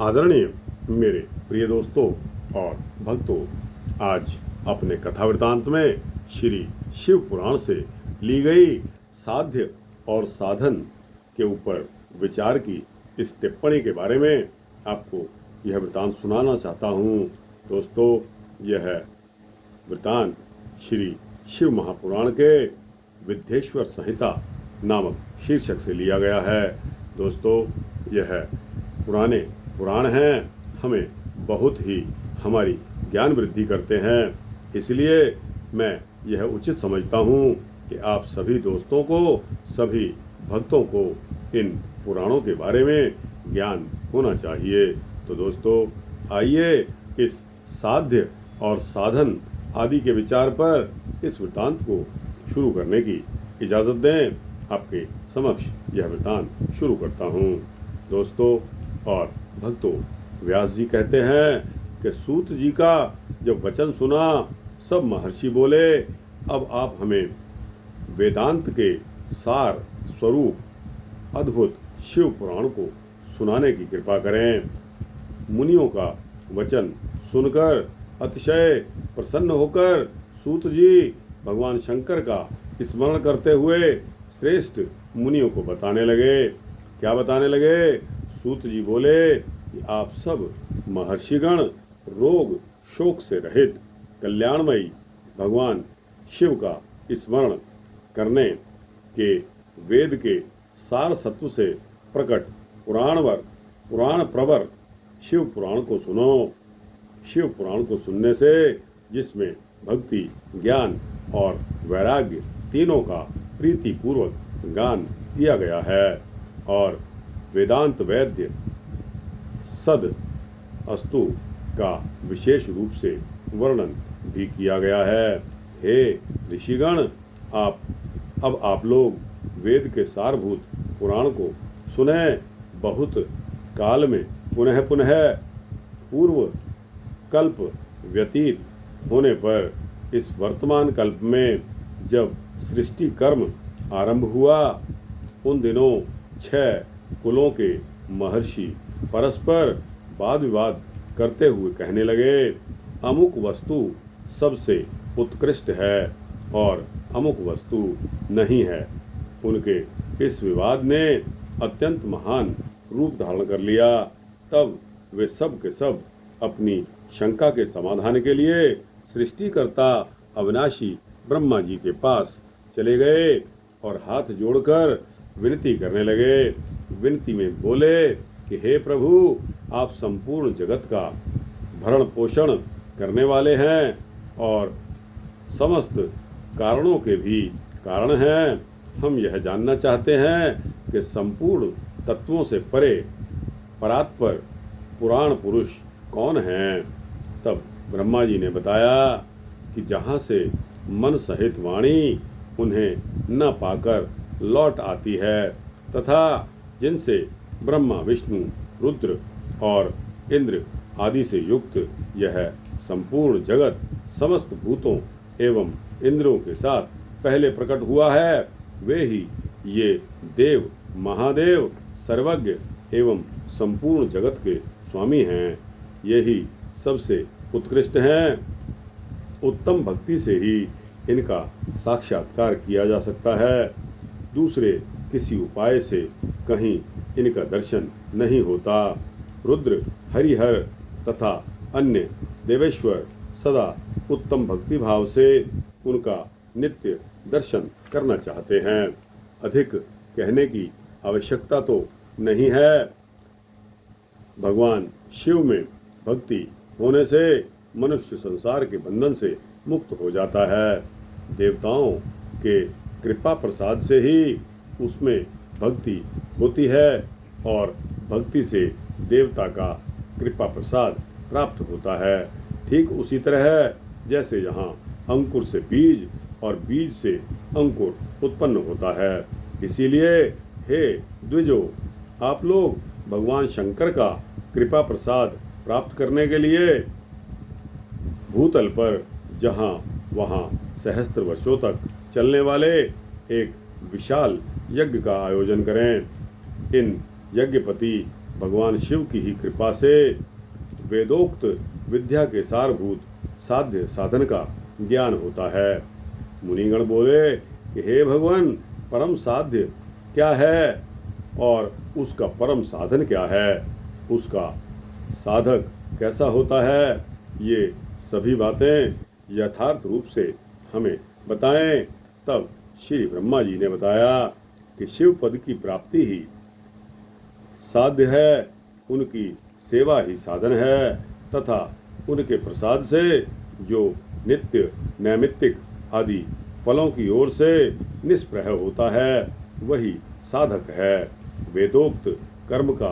आदरणीय मेरे प्रिय दोस्तों और भक्तों, आज अपने कथा वृतांत में श्री शिव पुराण से ली गई साध्य और साधन के ऊपर विचार की इस टिप्पणी के बारे में आपको यह वृतांत सुनाना चाहता हूँ। दोस्तों, यह वृतांत श्री शिव महापुराण के विद्येश्वर संहिता नामक शीर्षक से लिया गया है। दोस्तों, यह पुराने पुराण हैं, हमें बहुत ही हमारी ज्ञान वृद्धि करते हैं। इसलिए मैं यह उचित समझता हूँ कि आप सभी दोस्तों को, सभी भक्तों को इन पुराणों के बारे में ज्ञान होना चाहिए। तो दोस्तों, आइए इस साध्य और साधन आदि के विचार पर इस वृतांत को शुरू करने की इजाज़त दें। आपके समक्ष यह वृतांत शुरू करता हूँ। दोस्तों और भक्तों, व्यास जी कहते हैं कि सूत जी का जब वचन सुना, सब महर्षि बोले, अब आप हमें वेदांत के सार स्वरूप अद्भुत शिव पुराण को सुनाने की कृपा करें। मुनियों का वचन सुनकर अतिशय प्रसन्न होकर सूत जी भगवान शंकर का स्मरण करते हुए श्रेष्ठ मुनियों को बताने लगे। क्या बताने लगे? सूत जी बोले कि आप सब महर्षिगण रोग शोक से रहित कल्याणमयी भगवान शिव का स्मरण करने के वेद के सार सत्व से प्रकट पुराण प्रवर शिव पुराण को सुनो। शिव पुराण को सुनने से, जिसमें भक्ति, ज्ञान और वैराग्य तीनों का प्रीति पूर्वक गान किया गया है और वेदांत वैद्य सद अस्तु का विशेष रूप से वर्णन भी किया गया है। हे ऋषिगण, आप लोग वेद के सारभूत पुराण को सुने। बहुत काल में पुनः पूर्व कल्प व्यतीत होने पर इस वर्तमान कल्प में जब सृष्टि कर्म आरंभ हुआ, उन दिनों 6 कुलों के महर्षि परस्पर वाद विवाद करते हुए कहने लगे, अमुक वस्तु सबसे उत्कृष्ट है और अमुक वस्तु नहीं है। उनके इस विवाद ने अत्यंत महान रूप धारण कर लिया। तब वे सब के सब अपनी शंका के समाधान के लिए सृष्टिकर्ता अविनाशी ब्रह्मा जी के पास चले गए और हाथ जोड़कर विनती करने लगे। विनती में बोले कि हे प्रभु, आप संपूर्ण जगत का भरण पोषण करने वाले हैं और समस्त कारणों के भी कारण हैं। हम यह जानना चाहते हैं कि संपूर्ण तत्वों से परे परात्पर पुराण पुरुष कौन हैं। तब ब्रह्मा जी ने बताया कि जहाँ से मन सहित वाणी उन्हें न पाकर लौट आती है तथा जिनसे ब्रह्मा, विष्णु, रुद्र और इंद्र आदि से युक्त यह संपूर्ण जगत समस्त भूतों एवं इंद्रों के साथ पहले प्रकट हुआ है, वे ही ये देव, महादेव, सर्वज्ञ एवं संपूर्ण जगत के स्वामी हैं। यही सबसे उत्कृष्ट हैं। उत्तम भक्ति से ही इनका साक्षात्कार किया जा सकता है। दूसरे किसी उपाय से कहीं इनका दर्शन नहीं होता। रुद्र, हरिहर तथा अन्य देवेश्वर सदा उत्तम भक्ति भाव से उनका नित्य दर्शन करना चाहते हैं। अधिक कहने की आवश्यकता तो नहीं है। भगवान शिव में भक्ति होने से मनुष्य संसार के बंधन से मुक्त हो जाता है। देवताओं के कृपा प्रसाद से ही उसमें भक्ति होती है और भक्ति से देवता का कृपा प्रसाद प्राप्त होता है। ठीक उसी तरह जैसे यहाँ अंकुर से बीज और बीज से अंकुर उत्पन्न होता है। इसीलिए हे द्विजो, आप लोग भगवान शंकर का कृपा प्रसाद प्राप्त करने के लिए भूतल पर जहाँ वहाँ सहस्त्र वर्षों तक चलने वाले एक विशाल यज्ञ का आयोजन करें। इन यज्ञपति भगवान शिव की ही कृपा से वेदोक्त विद्या के सारभूत साध्य साधन का ज्ञान होता है। मुनिगण बोले कि हे भगवान, परम साध्य क्या है और उसका परम साधन क्या है, उसका साधक कैसा होता है, ये सभी बातें यथार्थ रूप से हमें बताएं। तब श्री ब्रह्मा जी ने बताया कि शिव पद की प्राप्ति ही साध्य है, उनकी सेवा ही साधन है तथा उनके प्रसाद से जो नित्य नैमित्तिक आदि फलों की ओर से निष्प्रह होता है वही साधक है। वेदोक्त कर्म का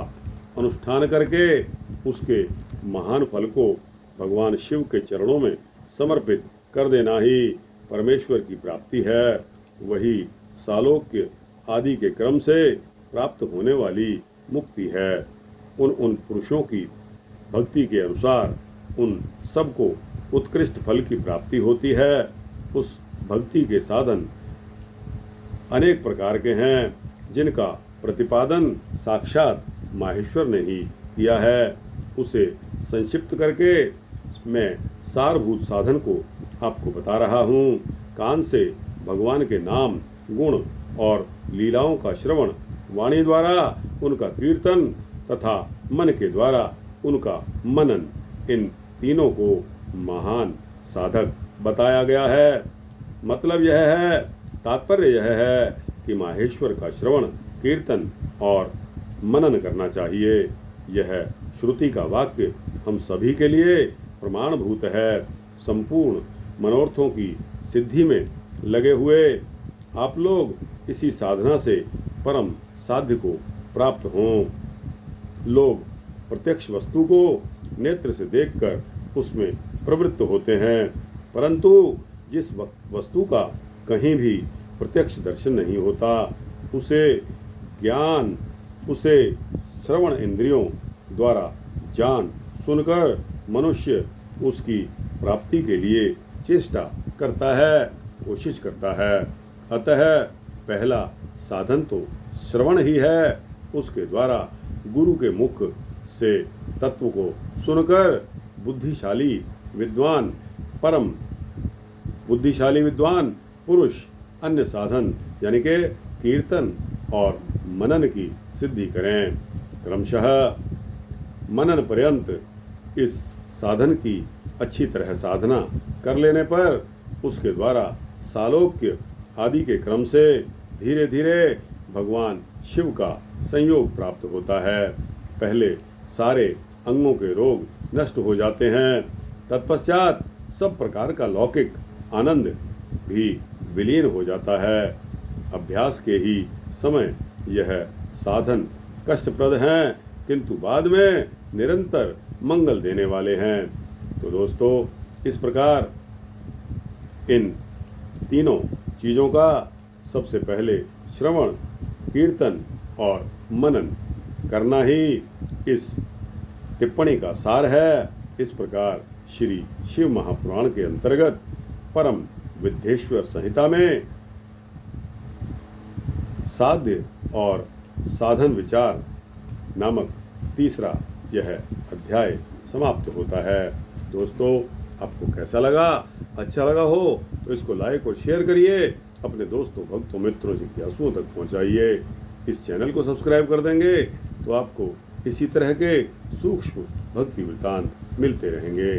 अनुष्ठान करके उसके महान फल को भगवान शिव के चरणों में समर्पित कर देना ही परमेश्वर की प्राप्ति है। वही सालोक्य आदि के क्रम से प्राप्त होने वाली मुक्ति है। उन पुरुषों की भक्ति के अनुसार उन सबको उत्कृष्ट फल की प्राप्ति होती है। उस भक्ति के साधन अनेक प्रकार के हैं, जिनका प्रतिपादन साक्षात माहेश्वर ने ही किया है। उसे संक्षिप्त करके मैं सारभूत साधन को आपको बता रहा हूँ। कान से भगवान के नाम, गुण और लीलाओं का श्रवण, वाणी द्वारा उनका कीर्तन तथा मन के द्वारा उनका मनन, इन तीनों को महान साधक बताया गया है। मतलब यह है, तात्पर्य यह है कि माहेश्वर का श्रवण, कीर्तन और मनन करना चाहिए। यह श्रुति का वाक्य हम सभी के लिए प्रमाणभूत है। संपूर्ण मनोरथों की सिद्धि में लगे हुए आप लोग इसी साधना से परम साध्य को प्राप्त हों। लोग प्रत्यक्ष वस्तु को नेत्र से देखकर उसमें प्रवृत्त होते हैं, परंतु जिस वस्तु का कहीं भी प्रत्यक्ष दर्शन नहीं होता, उसे ज्ञान, उसे श्रवण इंद्रियों द्वारा जान सुनकर मनुष्य उसकी प्राप्ति के लिए चेष्टा करता है, कोशिश करता है। अतः पहला साधन तो श्रवण ही है। उसके द्वारा गुरु के मुख से तत्व को सुनकर बुद्धिशाली विद्वान, परम बुद्धिशाली विद्वान पुरुष अन्य साधन यानी के कीर्तन और मनन की सिद्धि करें। क्रमशः मनन पर्यंत इस साधन की अच्छी तरह साधना कर लेने पर उसके द्वारा सालोक्य आदि के क्रम से धीरे धीरे भगवान शिव का संयोग प्राप्त होता है। पहले सारे अंगों के रोग नष्ट हो जाते हैं, तत्पश्चात सब प्रकार का लौकिक आनंद भी विलीन हो जाता है। अभ्यास के ही समय यह साधन कष्टप्रद हैं, किंतु बाद में निरंतर मंगल देने वाले हैं। तो दोस्तों, इस प्रकार इन तीनों चीज़ों का सबसे पहले श्रवण, कीर्तन और मनन करना ही इस टिप्पणी का सार है। इस प्रकार श्री शिव महापुराण के अंतर्गत परम विद्येश्वर संहिता में साध्य और साधन विचार नामक तीसरा यह अध्याय समाप्त होता है। दोस्तों, आपको कैसा लगा? अच्छा लगा हो तो इसको लाइक और शेयर करिए, अपने दोस्तों, भक्तों, मित्रों, जिज्ञासुओं तक पहुंचाइए। इस चैनल को सब्सक्राइब कर देंगे तो आपको इसी तरह के सूक्ष्म भक्ति वृत्तांत मिलते रहेंगे।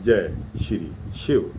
जय श्री शिव।